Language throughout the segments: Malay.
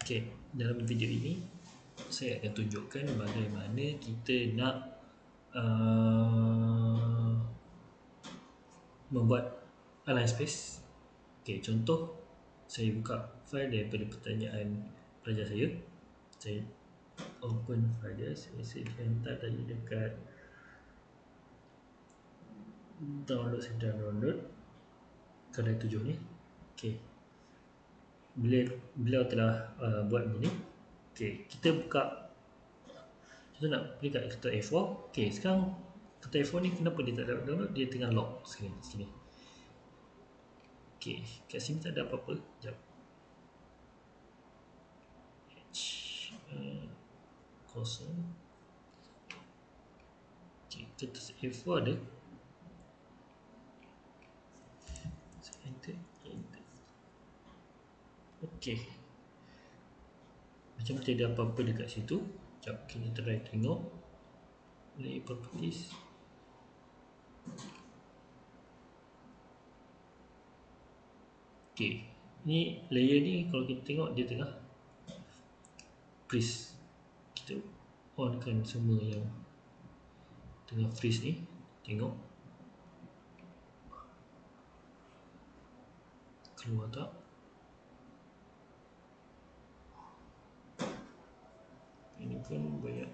Okay, dalam video ini saya akan tunjukkan bagaimana kita nak membuat align space. Okay, contoh saya buka file daripada pertanyaan pelajar saya. Saya open file dia, saya hantar tadi dekat download, saya download kedai 7 ni. Okay, beliau telah buat begini. Okay, kita buka, kita nak pergi kat kertas A4. Okay, sekarang kertas A4 ni kenapa dia tak dapat download? Dia tengah lock sini. Okay, kat sini tak ada apa-apa. Sekejap. Kosong. Okay, kertas A4 ada. Saya enter. Okay, macam tak ada apa-apa dekat situ. Sekejap, kita try tengok layer properties. Okay, ni layer ni kalau kita tengok dia tengah freeze. Kita onkan semua yang tengah freeze ni. Tengok keluar tak. Ini pun banyak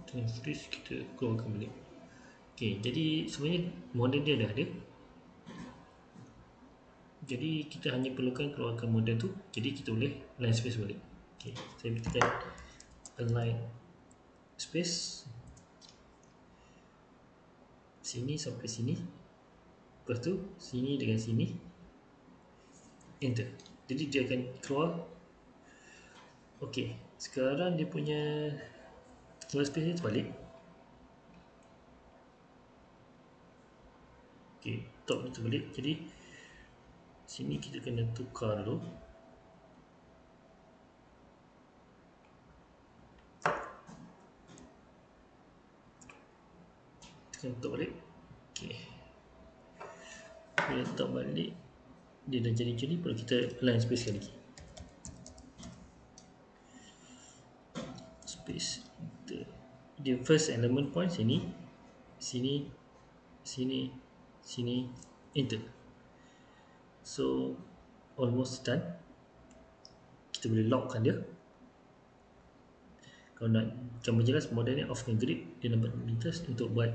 tengah freeze, kita keluarkan balik. Okay, jadi sebenarnya model dia dah ada. Jadi kita hanya perlukan keluarkan model tu. Jadi kita boleh align space balik. Okay, saya tekan align space sini sampai sini, lepas tu sini dengan sini, enter. Jadi dia akan keluar. Ok, sekarang dia punya keluar space ni terbalik. Ok, top ni terbalik. Jadi sini kita kena tukar dulu. Tekan top balik. Ok, bila top balik dia dah jadi macam ni. Perlu kita align space sekali lagi. Space, dia first element point sini, sini, sini, sini, enter. So almost done. Kita boleh lockkan dia. Kalau nak gambar jelas model ni off dengan grid, dia nampak lintas untuk buat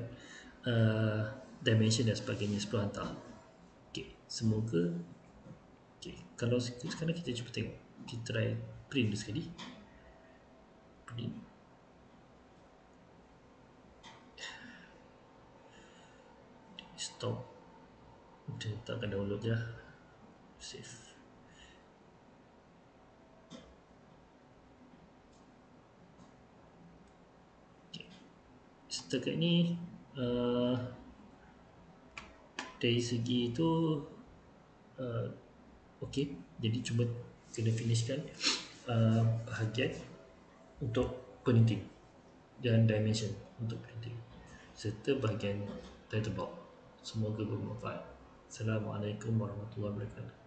dimension dan sebagainya sebelum hantar. Ok, semoga. Ok, kalau sekarang kita cuba tengok, kita try print dulu sekali. Print. Stop. Kita takkan download je. Save. Okay. Setakat ni dari segi itu ok. Jadi cuba kena finishkan bahagian untuk printing dan dimension untuk printing serta bahagian title block. Semoga bermanfaat. Assalamualaikum warahmatullahi wabarakatuh.